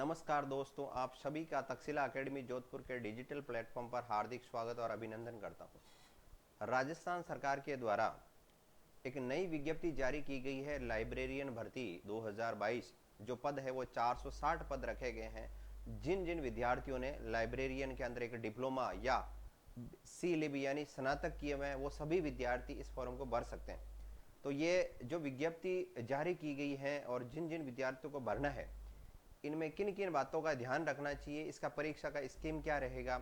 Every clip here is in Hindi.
नमस्कार दोस्तों, आप सभी का तक्षशिला एकेडमी जोधपुर के डिजिटल प्लेटफॉर्म पर हार्दिक स्वागत और अभिनंदन करता हूं। राजस्थान सरकार के द्वारा एक नई विज्ञप्ति जारी की गई है। लाइब्रेरियन भर्ती 2022 जो पद है वो 460 पद रखे गए हैं। जिन जिन विद्यार्थियों ने लाइब्रेरियन के अंदर एक डिप्लोमा या सी लिब यानी स्नातक किए हुए हैं वो सभी विद्यार्थी इस फॉर्म को भर सकते हैं। तो ये जो विज्ञप्ति जारी की गई है और जिन जिन विद्यार्थियों को भरना है, इनमें किन किन बातों का ध्यान रखना चाहिए, इसका परीक्षा का स्कीम क्या रहेगा,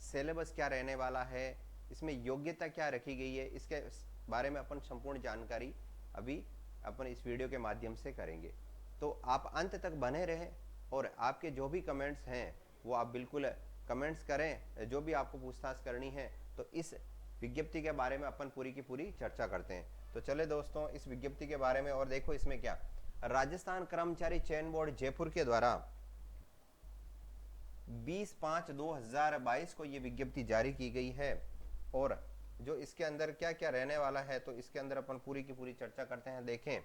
सिलेबस क्या रहने वाला है, इसमें योग्यता क्या रखी गई है, इसके बारे में अपन संपूर्ण जानकारी अभी अपन इस वीडियो के माध्यम से करेंगे। तो आप अंत तक बने रहें और आपके जो भी कमेंट्स हैं वो आप बिल्कुल कमेंट्स करें। जो भी आपको पूछताछ करनी है तो इस विज्ञप्ति के बारे में अपन पूरी की पूरी चर्चा करते हैं। तो चले दोस्तों इस विज्ञप्ति के बारे में। और देखो इसमें क्या, राजस्थान कर्मचारी चयन बोर्ड जयपुर के द्वारा 20/5/2022 को ये विज्ञप्ति जारी की गई है। और जो इसके अंदर क्या क्या रहने वाला है तो इसके अंदर अपन पूरी की पूरी चर्चा करते हैं। देखें,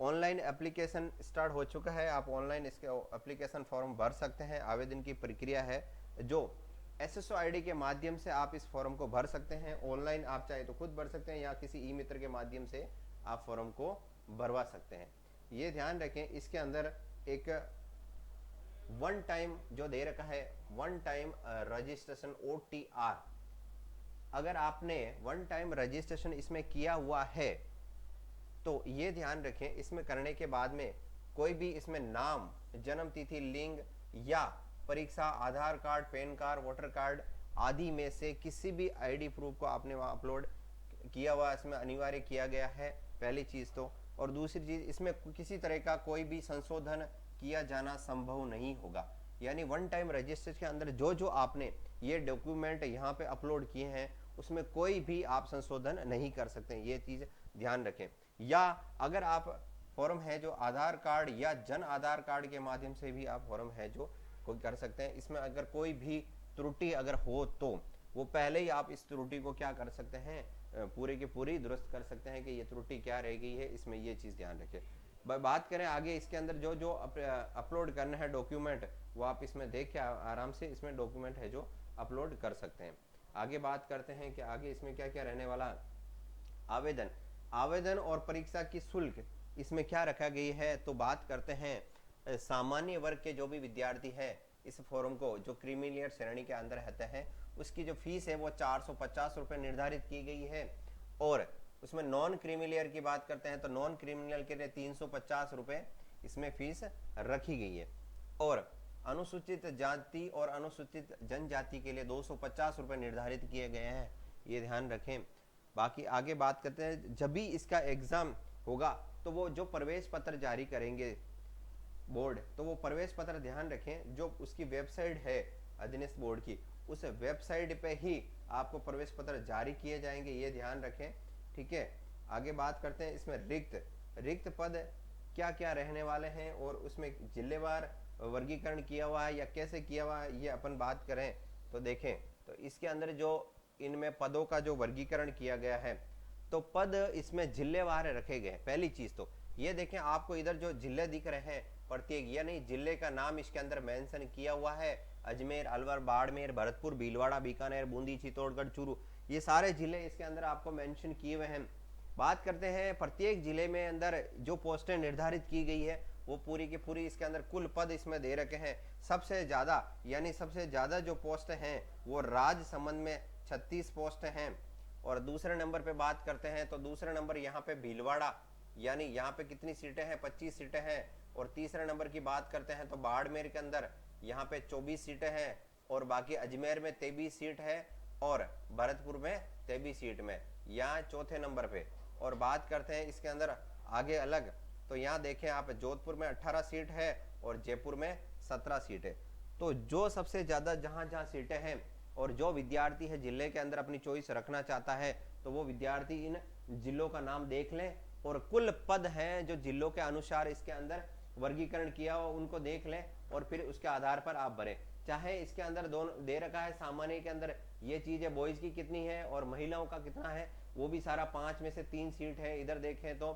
ऑनलाइन एप्लीकेशन स्टार्ट हो चुका है। आप ऑनलाइन इसके एप्लीकेशन फॉर्म भर सकते हैं। आवेदन की प्रक्रिया है जो SSO ID के माध्यम से आप इस फॉर्म को भर सकते हैं। ऑनलाइन आप चाहे तो खुद भर सकते हैं या किसी ई मित्र के माध्यम से आप फॉर्म को भरवा सकते हैं। ये ध्यान रखें, इसके अंदर एक वन टाइम जो दे रखा है, वन टाइम रजिस्ट्रेशन OTR। अगर आपने वन टाइम रजिस्ट्रेशन इसमें किया हुआ है तो ये ध्यान रखें, इसमें करने के बाद में कोई भी इसमें नाम, जन्म तिथि, लिंग या परीक्षा, Aadhaar card, PAN card, voter card आदि में से किसी भी ID प्रूफ को आपने वहां अपलोड किया हुआ इसमें अनिवार्य किया गया है, पहली चीज तो। और दूसरी चीज, इसमें किसी तरह का कोई भी संशोधन किया जाना संभव नहीं होगा। यानी वन टाइम रजिस्ट्रेशन के अंदर जो जो आपने ये डॉक्यूमेंट यहाँ पे अपलोड किए हैं उसमें कोई भी आप संशोधन नहीं कर सकते हैं, ये चीज ध्यान रखें। या अगर आप फॉर्म है जो आधार कार्ड या जन आधार कार्ड के माध्यम से भी आप फॉर्म है जो कोई कर सकते हैं। इसमें अगर कोई भी त्रुटि अगर हो तो वो पहले ही आप इस त्रुटि को क्या कर सकते हैं, पूरी की पूरी दुरुस्त कर सकते हैं कि ये त्रुटि क्या रह गई है। इसमें ये चीज ध्यान रखें। बात करें आगे, इसके अंदर जो जो अपलोड करना है डॉक्यूमेंट वो आप इसमें देख के आराम से इसमें डॉक्यूमेंट है जो अपलोड कर सकते हैं। आगे बात करते हैं कि आगे इसमें क्या क्या रहने वाला। आवेदन और परीक्षा की शुल्क इसमें क्या रखा गई है तो बात करते हैं। सामान्य वर्ग के जो भी विद्यार्थी है इस फॉर्म को जो क्रीमिलियर श्रेणी के अंदर रहते हैं उसकी जो फीस है वो 450 रुपए निर्धारित की गई है। और उसमें नॉन क्रीमिलियर की बात करते हैं तो नॉन क्रीमिलियर के लिए 350 रुपए इसमें फीस रखी गई है। और अनुसूचित जाति और अनुसूचित जनजाति के लिए 250 रुपए निर्धारित किए गए हैं, ये ध्यान रखें। बाकी आगे बात करते हैं, जब भी इसका एग्जाम होगा तो वो जो प्रवेश पत्र जारी करेंगे बोर्ड, तो वो प्रवेश पत्र ध्यान रखें जो उसकी वेबसाइट है अधीनस्थ बोर्ड की, उस वेबसाइट पे ही आपको प्रवेश पत्र जारी किए जाएंगे, ये ध्यान रखें। ठीक है, आगे बात करते हैं इसमें रिक्त पद क्या क्या रहने वाले हैं और उसमें जिलेवार वर्गीकरण किया हुआ है या कैसे किया हुआ है, ये अपन बात करें तो देखें। तो इसके अंदर जो इनमें पदों का जो वर्गीकरण किया गया है तो पद इसमें जिलेवार रखे गए हैं। पहली चीज तो ये देखें, आपको इधर जो जिले दिख रहे हैं प्रत्येक, या नहीं जिले का नाम इसके अंदर मेंशन किया हुआ है। अजमेर, अलवर, बाड़मेर, भरतपुर, भीलवाड़ा, बीकानेर, बूंदी, चित्तौड़गढ़, चूरू, ये सारे जिले इसके अंदर आपको मेंशन किए हुए हैं। बात करते हैं प्रत्येक जिले में अंदर जो पोस्टें निर्धारित की गई है वो पूरी की पूरी इसके अंदर कुल पद इसमें दे रखे हैं। सबसे ज्यादा यानी सबसे ज्यादा जो पोस्ट हैं वो राजसमंद में 36 पोस्ट हैं। और दूसरे नंबर पे बात करते हैं तो दूसरे नंबर यहाँ पे भीलवाड़ा, यानी यहाँ पे कितनी सीटें हैं, 25 सीटें हैं। और तीसरे नंबर की बात करते हैं तो बाड़मेर के अंदर यहाँ पे 24 सीटें हैं। और बाकी अजमेर में 23 सीट है और भरतपुर में 23 सीट में, यहाँ चौथे नंबर पे। और बात करते हैं इसके अंदर आगे अलग, तो यहाँ देखें आप जोधपुर में 18 सीट है और जयपुर में 17 सीट है। तो जो सबसे ज्यादा जहां जहां सीटें हैं और जो विद्यार्थी है जिले के अंदर अपनी चॉइस रखना चाहता है तो वो विद्यार्थी इन जिलों का नाम देख लें और कुल पद हैं जो जिलों के अनुसार इसके अंदर वर्गीकरण किया हो उनको देख लें और फिर उसके आधार पर आप भरें। चाहे इसके अंदर दोनों दे रखा है, सामान्य के अंदर ये चीज है बॉयज की कितनी है और महिलाओं का कितना है, वो भी सारा 5 में से 3 सीट है। इधर देखें तो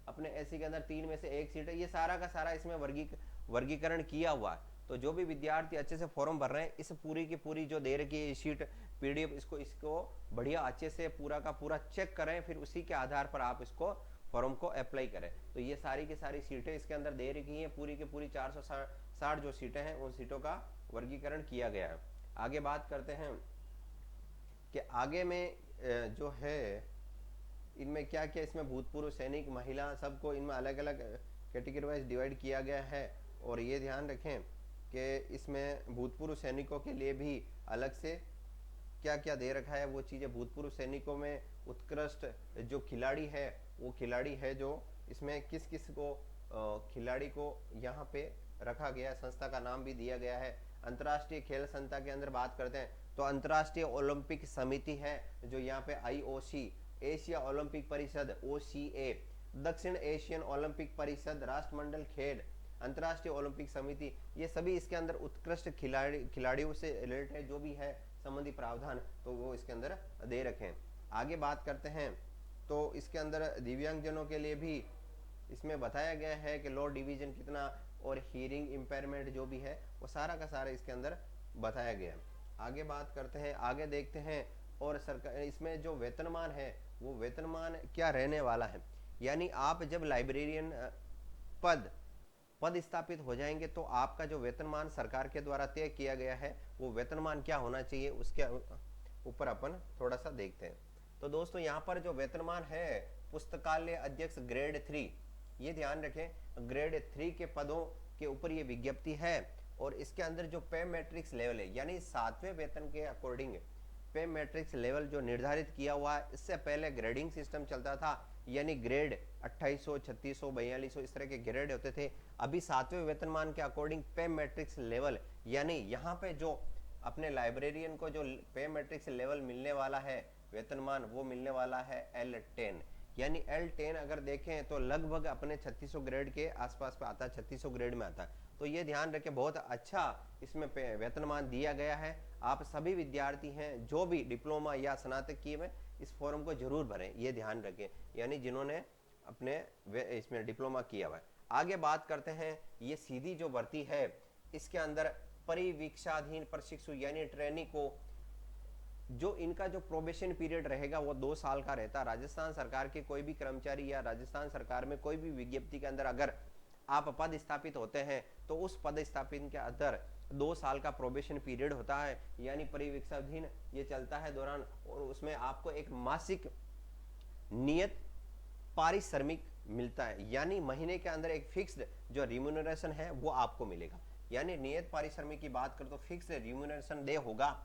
अपने एससी के अंदर 3 में से 1 सीट है। ये सारा का सारा इसमें वर्गीकरण किया हुआ है। तो जो भी विद्यार्थी अच्छे से फॉर्म भर रहे हैं, इस पूरी की पूरी जो दे रखी है शीट पीडीएफ, इसको बढ़िया अच्छे से पूरा का पूरा चेक करें, फिर उसी के आधार पर आप इसको फॉर्म को अप्लाई करें। तो ये सारी की सारी सीटें इसके अंदर दे रखी हैं, पूरी की पूरी 460 जो सीटें हैं उन सीटों का वर्गीकरण किया गया है। आगे बात करते हैं कि आगे में जो है इनमें क्या क्या, इसमें भूतपूर्व सैनिक, महिला, सबको इनमें अलग अलग कैटेगरी वाइज डिवाइड किया गया है। और ये ध्यान रखें कि इसमें भूतपूर्व सैनिकों के लिए भी अलग से क्या क्या दे रखा है वो चीज़ें। भूतपूर्व सैनिकों में उत्कृष्ट जो खिलाड़ी है, वो खिलाड़ी है जो इसमें किस किस को खिलाड़ी को यहाँ पे रखा गया है, संस्था का नाम भी दिया गया है। अंतर्राष्ट्रीय खेल संस्था के अंदर बात करते हैं तो अंतर्राष्ट्रीय ओलंपिक समिति है जो यहाँ पे IOC, एशिया ओलंपिक परिषद OCA, दक्षिण एशियन ओलंपिक परिषद, राष्ट्रमंडल खेल, अंतर्राष्ट्रीय ओलंपिक समिति, ये सभी इसके अंदर उत्कृष्ट खिलाड़ियों से रिलेटेड जो भी है संबंधी प्रावधान तो वो इसके अंदर दे रखे हैं। आगे बात करते हैं तो इसके अंदर दिव्यांगजनों के लिए भी इसमें बताया गया है कि लो डिवीजन कितना और हियरिंग इम्पेयरमेंट जो भी है वो सारा का सारा इसके अंदर बताया गया। आगे बात करते हैं, आगे देखते हैं। और सरकार इसमें जो वेतनमान है वो वेतनमान क्या रहने वाला है, यानी आप जब लाइब्रेरियन पद स्थापित हो जाएंगे तो आपका जो वेतनमान सरकार के द्वारा तय किया गया है वो वेतनमान क्या होना चाहिए, उसके ऊपर अपन थोड़ा सा देखते हैं। तो दोस्तों यहाँ पर जो वेतनमान है पुस्तकालय अध्यक्ष ग्रेड 3, ये ध्यान रखें ग्रेड 3 के पदों के ऊपर ये विज्ञप्ति है। और इसके अंदर जो पे मैट्रिक्स लेवल है, यानी 7वें वेतन के अकॉर्डिंग पे मैट्रिक्स लेवल जो निर्धारित किया हुआ है, इससे पहले ग्रेडिंग सिस्टम चलता था, यानी ग्रेड 2800, 3600, 4200 इस तरह के ग्रेड होते थे। अभी 7वें वेतनमान के अकॉर्डिंग पे मैट्रिक्स लेवल, यानी यहाँ पे जो अपने लाइब्रेरियन को जो पे मैट्रिक्स लेवल मिलने वाला है वेतनमान, वो मिलने वाला है L10, यानी L10 अगर देखें तो लगभग अपने 3600 ग्रेड के आसपास पे आता है, 3600 ग्रेड में आता है। तो ये ध्यान रखें बहुत अच्छा इसमें वेतनमान दिया गया है। आप सभी विद्यार्थी हैं जो भी डिप्लोमा या स्नातक किए हुए इस फॉर्म को जरूर भरें, ये ध्यान रखें, यानी जिन्होंने अपने इसमें डिप्लोमा किया हुआ है। आगे बात करते हैं, ये सीधी जो भर्ती है इसके अंदर परिवीक्षाधीन प्रशिक्षु यानी ट्रेनी को जो इनका जो प्रोबेशन पीरियड रहेगा वो 2 साल का रहता है। राजस्थान सरकार के कोई भी कर्मचारी या राजस्थान सरकार में कोई भी विज्ञप्ति के अंदर अगर आप पद स्थापित होते हैं तो उस पद स्थापित के अंदर 2 साल का प्रोबेशन पीरियड होता है, यानी परिवीक्षाधीन ये चलता है दौरान। और उसमें आपको एक मासिक नियत पारिश्रमिक मिलता है, यानी महीने के अंदर एक फिक्स्ड जो रिम्यूनरेशन है वो आपको मिलेगा। यानी नियत पारिश्रमिक की बात करें तो फिक्स रिम्यूनरेशन डे होगा।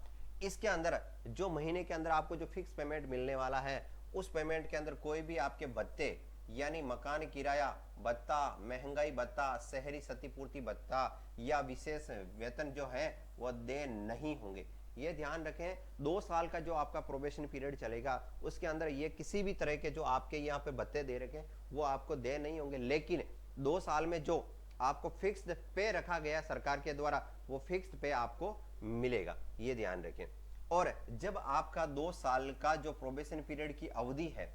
इसके अंदर जो महीने के अंदर आपको जो फिक्स पेमेंट मिलने वाला है उस पेमेंट के अंदर कोई भी आपके भत्ते यानी मकान किराया भत्ता, महंगाई भत्ता, शहरी क्षतिपूर्ति भत्ता या विशेष वेतन जो है वह दे नहीं होंगे। ये ध्यान रखें 2 साल का जो आपका प्रोबेशन पीरियड चलेगा उसके अंदर ये किसी भी तरह के जो आपके यहाँ पे भत्ते दे रखे वो आपको दे नहीं होंगे, लेकिन 2 साल में जो आपको फिक्स्ड पे रखा गया सरकार के द्वारा वो फिक्स्ड पे आपको मिलेगा, ये ध्यान रखें। और जब आपका 2 साल का जो प्रोबेशन पीरियड की अवधि है,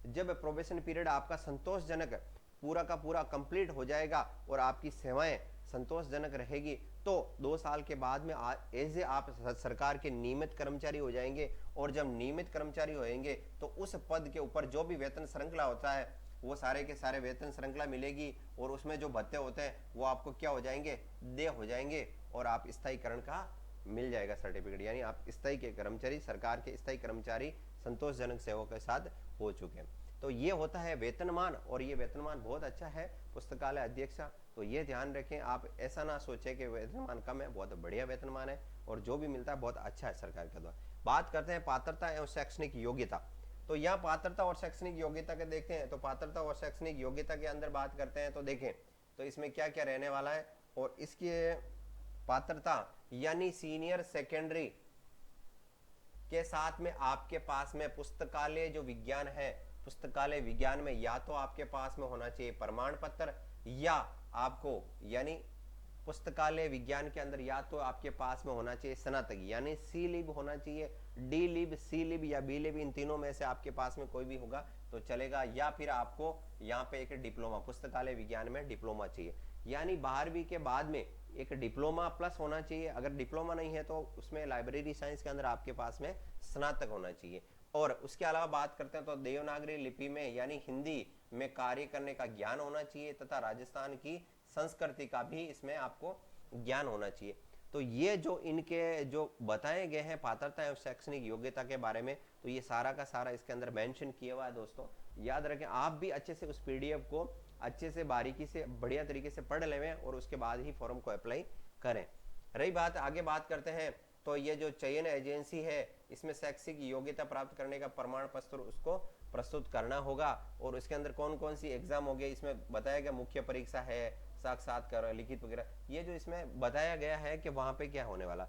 जब प्रोबेशन पीरियड आपका संतोषजनक पूरा का पूरा कंप्लीट हो जाएगा और आपकी सेवाएं संतोषजनक रहेगी तो 2 साल के बाद में एज ए आप सरकार के नियमित कर्मचारी हो जाएंगे। और जब नियमित कर्मचारी होंगे तो उस पद के ऊपर जो भी वेतन श्रृंखला होता है वो सारे के सारे वेतन श्रृंखला मिलेगी और उसमें जो भत्ते होते हैं वो आपको क्या हो जाएंगे, दे हो जाएंगे और आप स्थायीकरण का मिल जाएगा सर्टिफिकेट, यानी आप स्थायी के कर्मचारी, सरकार के स्थायी कर्मचारी संतोषजनक सेवा के साथ हो चुके हैं। तो ये होता है वेतनमान और ये वेतनमान बहुत अच्छा है पुस्तकालय अध्यक्षा। तो ये ध्यान रखें, आप ऐसा ना सोचें कि वेतनमान कम है, बहुत बढ़िया वेतनमान है और जो भी मिलता है बहुत अच्छा है सरकार के द्वारा। बात करते हैं पात्रता एवं शैक्षणिक योग्यता। तो यहाँ पात्रता और शैक्षणिक योग्यता के देखते हैं, तो पात्रता और शैक्षणिक योग्यता के अंदर बात करते हैं तो देखें तो इसमें क्या क्या रहने वाला है। और इसकी पात्रता यानी सीनियर सेकेंडरी के साथ में आपके पास में पुस्तकालय जो विज्ञान है, पुस्तकालय विज्ञान में या तो आपके पास में होना चाहिए प्रमाण पत्र या आपको यानी पुस्तकालय विज्ञान के अंदर या तो आपके पास में होना चाहिए स्नातक यानी सी लिब होना चाहिए, डी लिब, सी लिब या बी लिब, इन तीनों में से आपके पास में कोई भी होगा तो चलेगा, या फिर आपको यहाँ पे एक डिप्लोमा पुस्तकालय विज्ञान में डिप्लोमा चाहिए। यानी 12वीं के बाद में एक डिप्लोमा प्लस होना चाहिए, अगर डिप्लोमा नहीं है तो उसमें लाइब्रेरी साइंस के अंदर आपके पास में स्नातक होना चाहिए। और उसके अलावा बात करते हैं तो देवनागरी लिपि में यानी हिंदी में कार्य करने का ज्ञान होना चाहिए तथा राजस्थान की संस्कृति का भी इसमें आपको ज्ञान होना चाहिए। तो ये जो इनके जो बताए गए हैं पात्रता एवं शैक्षणिक योग्यता के बारे में, तो ये सारा का सारा इसके अंदर मेंशन किया हुआ है दोस्तों। याद रखें, आप भी अच्छे से उस पीडीएफ को अच्छे से बारीकी से बढ़िया तरीके से पढ़ लें और उसके बाद ही फॉर्म को अप्लाई करें। रही बात, आगे बात करते हैं तो ये जो चयन एजेंसी है इसमें शैक्षिक योग्यता प्राप्त करने का प्रमाण पत्र उसको प्रस्तुत करना होगा। और इसके अंदर कौन कौन सी एग्जाम हो गई इसमें बताया गया, मुख्य परीक्षा है, साक्षात्कार, लिखित वगैरह, ये जो इसमें बताया गया है कि वहां पे क्या होने वाला।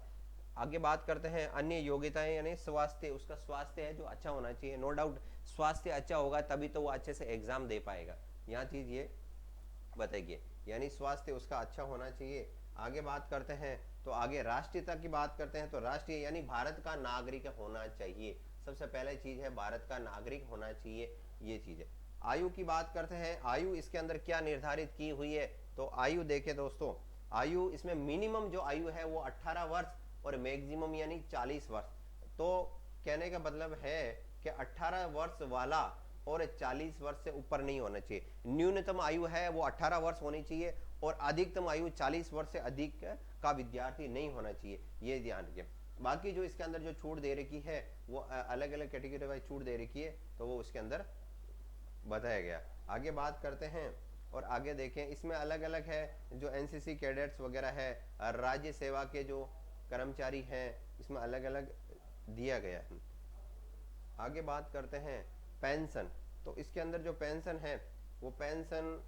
आगे बात करते हैं अन्य योग्यताएं, यानी स्वास्थ्य, उसका स्वास्थ्य है जो अच्छा होना चाहिए। नो डाउट स्वास्थ्य अच्छा होगा तभी तो वो अच्छे से एग्जाम दे पाएगा, यहाँ चीज ये बताइए, यानी स्वास्थ्य उसका अच्छा होना चाहिए। आगे बात करते हैं तो आगे राष्ट्रीयता की बात करते हैं तो राष्ट्रीय यानी भारत का नागरिक होना चाहिए, सबसे पहले चीज है भारत का नागरिक होना चाहिए, ये चीज है। आयु की बात करते हैं, आयु इसके अंदर क्या निर्धारित की हुई है, तो आयु देखें दोस्तों, आयु इसमें मिनिमम जो आयु है वो 18 वर्ष और मैक्सिमम यानी 40 वर्ष। तो कहने का मतलब है कि 18 वर्ष वाला और 40 वर्ष से ऊपर नहीं होना चाहिए। न्यूनतम आयु है वो 18 वर्ष होनी चाहिए और अधिकतम आयु 40 वर्ष से अधिक का विद्यार्थी नहीं होना चाहिए, ये ध्यान रखिए। बाकी जो इसके अंदर जो छूट दे रखी है वो अलग अलग कैटेगरी वाइज छूट दे रखी है, तो वो उसके अंदर बताया गया। आगे बात करते हैं और आगे देखें, इसमें अलग अलग है जो एनसीसी कैडेट्स वगैरह है, राज्य सेवा के जो कर्मचारी हैं, इसमें अलग अलग दिया गया है। आगे बात करते हैं पेंशन, तो इसके अंदर जो पेंशन है वो पेंशन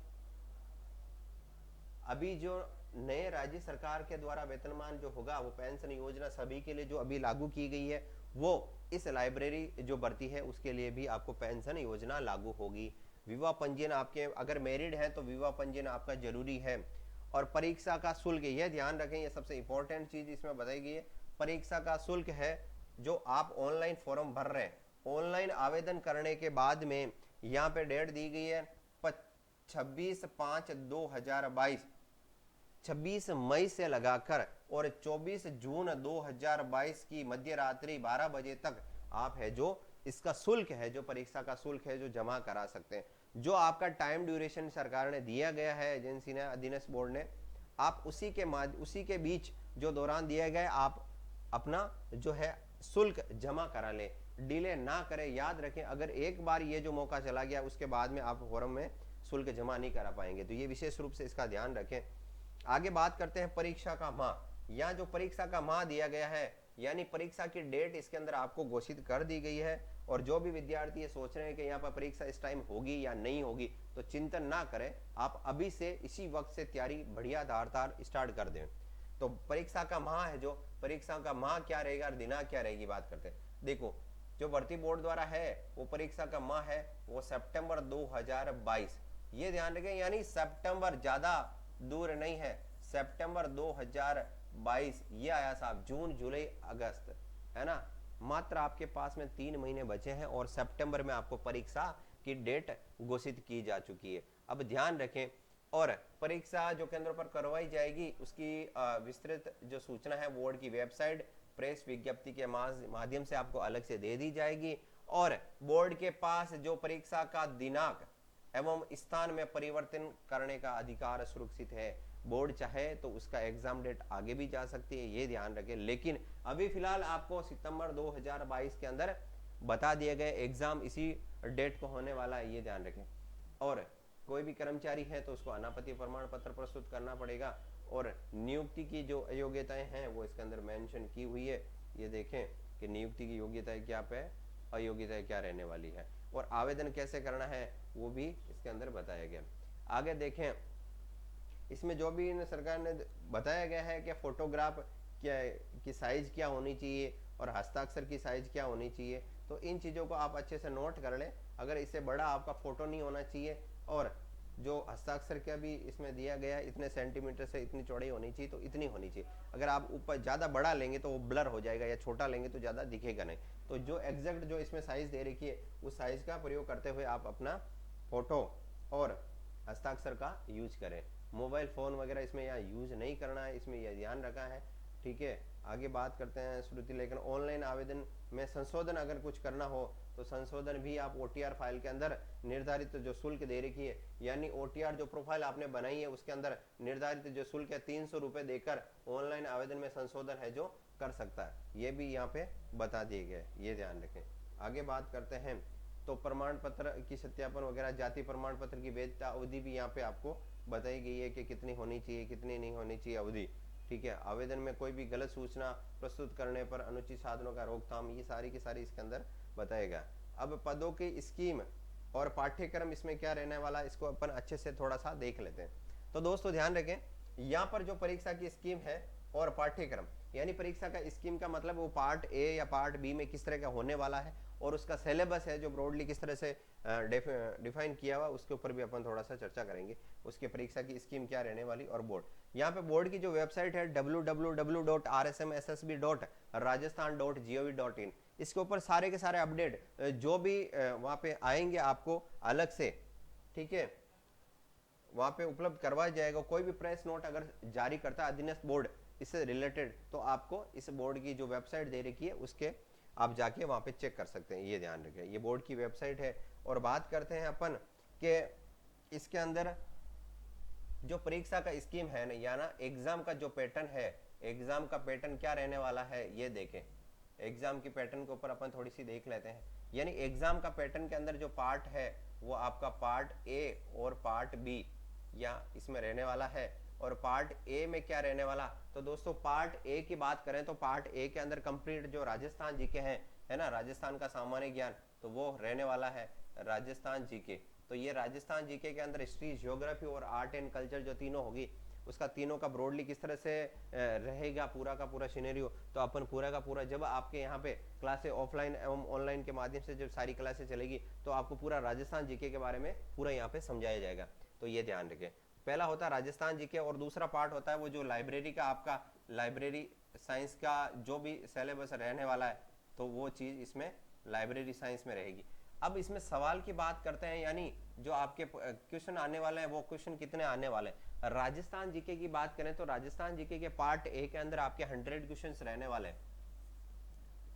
अभी जो नए राज्य सरकार के द्वारा वेतनमान जो होगा वो पेंशन योजना सभी के लिए जो अभी लागू की गई है, वो इस लाइब्रेरी जो भर्ती है उसके लिए भी आपको पेंशन योजना लागू होगी। विवाह पंजीयन आपके अगर मैरिड है तो विवाह पंजीयन आपका जरूरी है। और परीक्षा का शुल्क, यह ध्यान रखें, यह सबसे इंपॉर्टेंट चीज इसमें बताई गई है, परीक्षा का शुल्क है जो आप ऑनलाइन फॉर्म भर रहे हैं, ऑनलाइन आवेदन करने के बाद में यहाँ पे डेट दी गई है 26/5/2022, 26 मई से लगाकर और 24 जून 2022 की मध्य रात्रि 12 बजे तक आप है जो इसका शुल्क है, जो परीक्षा का शुल्क है जो जमा करा सकते हैं। जो आपका टाइम ड्यूरेशन सरकार ने दिया गया है, एजेंसी ने, अधीनस्थ बोर्ड ने, आप उसी के बीच जो दौरान दिया गया आप अपना जो है शुल्क जमा करा लें, डिले ना करें। याद रखें, अगर एक बार ये जो मौका चला गया उसके बाद में आप फॉर्म में शुल्क जमा नहीं करा पाएंगे, तो ये विशेष रूप से इसका ध्यान रखें। आगे बात करते हैं परीक्षा का माह। यहाँ जो परीक्षा का माह दिया गया है यानी परीक्षा की डेट इसके अंदर आपको घोषित कर दी गई है। और जो भी विद्यार्थी ये सोच रहे हैं कि यहाँ पर परीक्षा इस टाइम होगी या नहीं होगी, तो चिंतन ना करें, आप अभी से इसी वक्त से तैयारी बढ़िया धारदार स्टार्ट कर दें। तो परीक्षा का माह है, जो परीक्षा का माह क्या रहेगा और दिनांक क्या रहेगी, बात करते हैं। देखो, जो भर्ती बोर्ड द्वारा है वो परीक्षा का माह है वो सितंबर 2022, ये ध्यान रखें, यानी सितंबर ज्यादा दूर नहीं है, सितंबर 2022 ये आया साहब, जून जुलाई अगस्त है ना, मात्र आपके पास में 3 महीने बचे हैं और सितंबर में आपको परीक्षा की डेट घोषित की जा चुकी है। अब ध्यान रखें, और परीक्षा जो केंद्रों पर करवाई जाएगी उसकी विस्तृत जो सूचना है बोर्ड की वेबसाइट प्रेस विज्ञप्ति के माध्यम से आपको अलग से दे दी जाएगी। और बोर्ड के पास जो परीक्षा का दिनांक एवं स्थान में परिवर्तन करने का अधिकार सुरक्षित है। बोर्ड चाहे तो उसका एग्जाम डेट आगे भी जा सकती है, ये ध्यान रखें, लेकिन अभी फिलहाल आपको सितंबर 2022 के अंदर बता दिए गए एग्जाम इसी डेट को होने वाला है, ये ध्यान रखें। और कोई भी कर्मचारी है तो उसको अनापत्ति प्रमाण पत्र प्रस्तुत करना पड़ेगा। और नियुक्ति की जो योग्यताएं हैं वो इसके अंदर मेंशन की हुई है, ये देखें कि नियुक्ति की योग्यताएं क्या पे, अयोग्यताएं क्या रहने वाली है, और आवेदन कैसे करना है वो भी इसके अंदर बताया गया। आगे देखें, इसमें जो भी सरकार ने बताया गया है कि फोटोग्राफ क्या की साइज क्या होनी चाहिए और हस्ताक्षर की साइज क्या होनी चाहिए, तो इन चीज़ों को आप अच्छे से नोट कर लें। अगर इससे बड़ा आपका फोटो नहीं होना चाहिए, और जो हस्ताक्षर का भी इसमें दिया गया है इतने सेंटीमीटर से इतनी चौड़ाई होनी चाहिए तो इतनी होनी चाहिए। अगर आप ऊपर ज़्यादा बड़ा लेंगे तो वो ब्लर हो जाएगा, या छोटा लेंगे तो ज़्यादा दिखेगा नहीं। तो जो एग्जैक्ट जो इसमें साइज दे रखी है उस साइज का प्रयोग करते हुए आप अपना फोटो और हस्ताक्षर का यूज करें। मोबाइल फ़ोन वगैरह इसमें यहाँ यूज़ नहीं करना है, इसमें यह ध्यान रखा है। ठीक है, आगे बात करते हैं श्रुति। लेकिन ऑनलाइन आवेदन में संशोधन अगर कुछ करना हो तो संशोधन भी आप OTR फाइल के अंदर निर्धारित जो शुल्क दे रखी है, यानी OTR जो प्रोफाइल आपने बनाई है उसके अंदर निर्धारित जो शुल्क है 300 रुपये देकर ऑनलाइन आवेदन में संशोधन है जो कर सकता है, ये भी यहाँ पे बता दिए गए, ये ध्यान रखें। आगे बात करते हैं तो प्रमाण पत्र की सत्यापन वगैरह, जाति प्रमाण पत्र की वैधता अवधि भी यहाँ पे आपको बताई गई है कि कितनी होनी चाहिए, कितनी नहीं होनी चाहिए अवधि। ठीक है, आवेदन में कोई भी गलत सूचना प्रस्तुत करने पर अनुचित साधनों का रोकथाम, ये सारी की सारी इसके अंदर बताएगा। अब पदों की स्कीम और पाठ्यक्रम इसमें क्या रहने वाला है, इसको अपन अच्छे से थोड़ा सा देख लेते हैं। तो दोस्तों ध्यान रखें, यहाँ पर जो परीक्षा की स्कीम है और पाठ्यक्रम, यानी परीक्षा का स्कीम का मतलब वो पार्ट ए या पार्ट बी में किस तरह का होने वाला है, और उसका सिलेबस है जो ब्रॉडली किस तरह से डिफाइन किया हुआ, उसके ऊपर भी अपन थोड़ा सा चर्चा करेंगे। उसके परीक्षा की स्कीम क्या रहने वाली और बोर्ड, यहाँ पे बोर्ड की जो वेबसाइट है www.rsmssb.rajasthan.gov.in, इसके ऊपर सारे के सारे अपडेट जो भी वहाँ पे आएंगे आपको अलग से, ठीक है, वहाँ पे उपलब्ध करवाया जाएगा। कोई भी प्रेस नोट अगर जारी करता है अधीनस्थ बोर्ड इससे रिलेटेड, तो आपको इस बोर्ड की जो वेबसाइट दे रखी है उसके आप जाके वहाँ पे चेक कर सकते हैं, ये ध्यान रखें, ये बोर्ड की वेबसाइट है। और बात करते हैं अपन कि इसके अंदर जो परीक्षा का स्कीम है ना, या ना एग्जाम का जो पैटर्न है, एग्जाम का पैटर्न क्या रहने वाला है ये देखें। एग्जाम की पैटर्न के ऊपर अपन थोड़ी सी देख लेते हैं। यानी एग्जाम का पैटर्न के अंदर जो पार्ट है वो आपका पार्ट ए और पार्ट बी या इसमें रहने वाला है। और पार्ट ए में क्या रहने वाला, तो दोस्तों पार्ट ए की बात करें तो पार्ट ए के अंदर कंप्लीट जो राजस्थान जीके हैं, है ना, राजस्थान का सामान्य ज्ञान, तो वो रहने वाला है राजस्थान जीके। तो ये राजस्थान जीके के अंदर हिस्ट्री, ज्योग्राफी और आर्ट एंड कल्चर जो तीनों होगी, उसका तीनों का ब्रॉडली किस तरह से रहेगा पूरा का पूरा सिनेरियो, तो अपन पूरा का पूरा जब आपके यहाँ पे क्लासें ऑफलाइन एवं ऑनलाइन के माध्यम से जब सारी क्लासें चलेगी तो आपको पूरा राजस्थान जीके के बारे में पूरा यहाँ पे समझाया जाएगा, तो ये ध्यान रखें। पहला होता है राजस्थान जीके और दूसरा पार्ट होता है वो जो लाइब्रेरी का, आपका लाइब्रेरी साइंस का जो भी सिलेबस रहने वाला है, तो वो चीज इसमें लाइब्रेरी साइंस में रहेगी। अब इसमें सवाल की बात करते हैं, यानी जो आपके क्वेश्चन आने वाले हैं वो क्वेश्चन कितने आने वाले हैं। राजस्थान जीके की बात करें तो राजस्थान जीके के पार्ट ए के अंदर आपके 100 क्वेश्चन रहने वाले हैं।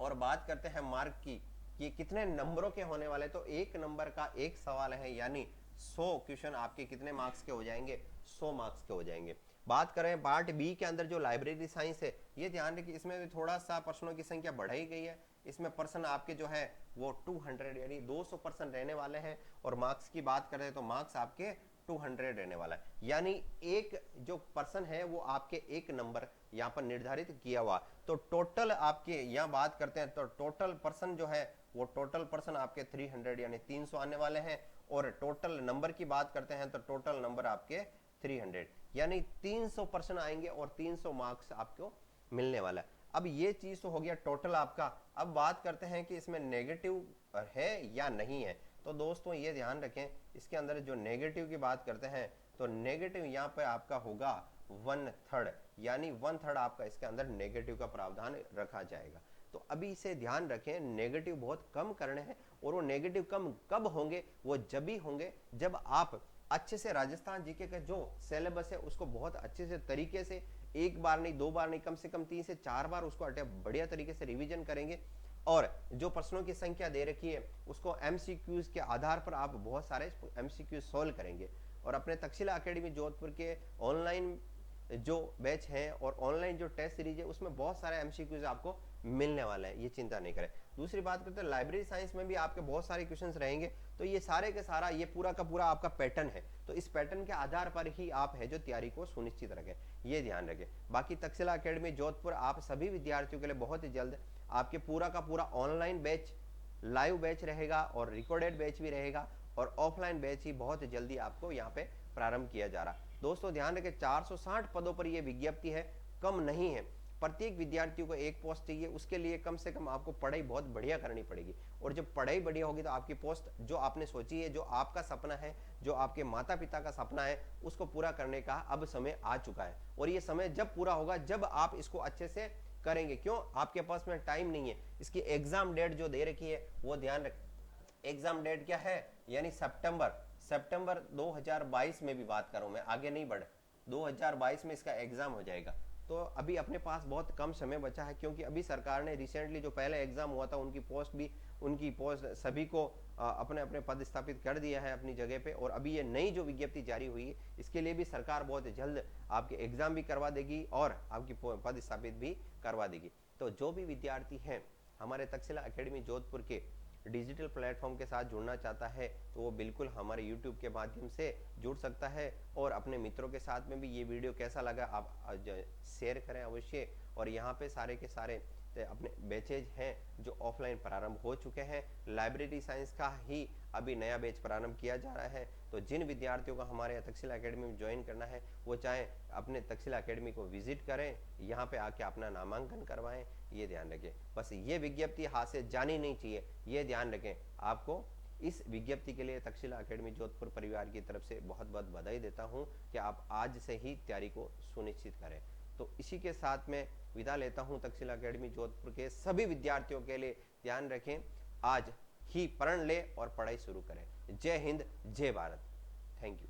और बात करते हैं मार्क की कि कितने नंबरों के होने वाले, तो एक नंबर का एक सवाल है, यानी 100 क्वेश्चन आपके कितने मार्क्स के हो जाएंगे, 100 मार्क्स के हो जाएंगे। बात करें पार्ट बी के अंदर जो लाइब्रेरी साइंस है, ये ध्यान रखिए इसमें भी थोड़ा सा प्रश्नों की संख्या बढ़ाई गई है। इसमें पर्सन आपके जो है वो 200 यानी 200 पर्सन रहने वाले हैं। और मार्क्स की बात करें तो मार्क्स आपके 200 रहने वाला है, यानी एक जो पर्सन है वो आपके एक नंबर यहाँ पर निर्धारित किया हुआ। तो टोटल आपके यहाँ बात करते हैं तो टोटल पर्सन जो है वो टोटल पर्सन आपके 300 यानी 300 आने वाले हैं। और टोटल नंबर की बात करते हैं तो टोटल नंबर आपके 300 यानी 300 पर्सन आएंगे और 300 मार्क्स आपको मिलने वाला है। अब ये चीज तो हो गया टोटल आपका। अब बात करते हैं कि इसमें नेगेटिव है या नहीं है। तो दोस्तों ये ध्यान रखें, इसके अंदर जो नेगेटिव की बात करते हैं तो नेगेटिव यहाँ पे आपका होगा 1/3, यानी 1/3 आपका इसके अंदर नेगेटिव का प्रावधान रखा जाएगा। तो अभी इसे ध्यान रखें, नेगेटिव बहुत कम करने हैं। और वो नेगेटिव कम कब होंगे, वो जब भी होंगे जब आप अच्छे से राजस्थान जीके का जो सिलेबस है उसको बहुत अच्छे से तरीके से एक बार नहीं, दो बार नहीं, कम से कम 3 से 4 बार उसको बढ़िया तरीके से रिवीजन करेंगे। और जो प्रश्नों की संख्या दे रखी है उसको एमसीक्यूज के आधार पर आप बहुत सारे एमसीक्यूज सोल्व करेंगे। और अपने तक्षशिला एकेडमी जोधपुर के ऑनलाइन जो बैच है और ऑनलाइन जो टेस्ट सीरीज है उसमें बहुत सारे एमसीक्यूज आपको मिलने वाले हैं, ये चिंता नहीं करें। दूसरी बात करते हैं लाइब्रेरी साइंस में भी आपके बहुत सारे क्वेश्चंस रहेंगे। तो ये सारे के सारा ये पूरा का पूरा आपका पैटर्न है, तो इस पैटर्न के आधार पर ही आप है जो तैयारी को सुनिश्चित रखें, ये ध्यान रखें। बाकी तक्षशिला एकेडमी जोधपुर आप सभी विद्यार्थियों के लिए बहुत ही जल्द आपके पूरा का पूरा ऑनलाइन बैच, लाइव बैच रहेगा और रिकॉर्डेड बैच भी रहेगा और ऑफलाइन बैच ही बहुत जल्दी आपको यहाँ पे प्रारंभ किया जा रहा। दोस्तों ध्यान रखें 460 पदों पर यह विज्ञप्ति है, कम नहीं है। प्रत्येक विद्यार्थियों को एक पोस्ट चाहिए, उसके लिए कम से कम आपको पढ़ाई बहुत बढ़िया करनी पड़ेगी। और जब पढ़ाई बढ़िया होगी तो आपकी पोस्ट जो आपने सोची है, जो आपका सपना है, जो आपके माता पिता का सपना है, उसको पूरा करने का अब समय आ चुका है। और ये समय जब पूरा होगा जब आप इसको अच्छे से करेंगे। क्यों? आपके पास में टाइम नहीं है। इसकी एग्जाम डेट जो दे रखी है वो ध्यान रख, एग्जाम डेट क्या है, यानी सितंबर 2022 में भी बात करूं मैं, आगे नहीं बढ़, 2022 में इसका एग्जाम हो जाएगा। तो अभी अपने पास बहुत कम समय बचा है, क्योंकि अभी सरकार ने रिसेंटली जो पहले एग्जाम हुआ था उनकी पोस्ट सभी को अपने अपने पद स्थापित कर दिया है अपनी जगह पे। और अभी ये नई जो विज्ञप्ति जारी हुई है, इसके लिए भी सरकार बहुत जल्द आपके एग्जाम भी करवा देगी और आपकी पद स्थापित भी करवा देगी। तो जो भी विद्यार्थी हैं हमारे तक्षशिला एकेडमी जोधपुर के डिजिटल प्लेटफॉर्म के साथ जुड़ना चाहता है, तो वो बिल्कुल हमारे यूट्यूब के माध्यम से जुड़ सकता है। और अपने मित्रों के साथ में भी ये वीडियो कैसा लगा आप शेयर करें अवश्य। और यहाँ पे सारे के सारे अपने बैचेज हैं जो ऑफलाइन प्रारंभ हो चुके हैं। लाइब्रेरी साइंस का ही अभी नया बैच प्रारंभ किया जा रहा है। तो जिन विद्यार्थियों को हमारे तक्षशिला एकेडमी में ज्वाइन करना है, वो चाहे अपने तक्षशिला एकेडमी को विजिट करें, यहाँ पे आके अपना नामांकन करवाएं, ये ध्यान रखें। बस ये विज्ञप्ति हाथ से जानी नहीं चाहिए, ये ध्यान रखें। आपको इस विज्ञप्ति के लिए तक्षशिला एकेडमी जोधपुर परिवार की तरफ से बहुत बहुत बधाई देता हूँ कि आप आज से ही तैयारी को सुनिश्चित करें। तो इसी के साथ में विदा लेता हूं तक्षशिला एकेडमी जोधपुर के सभी विद्यार्थियों के लिए। ध्यान रखें, आज ही प्रण ले और पढ़ाई शुरू करें। जय हिंद, जय भारत। Thank you.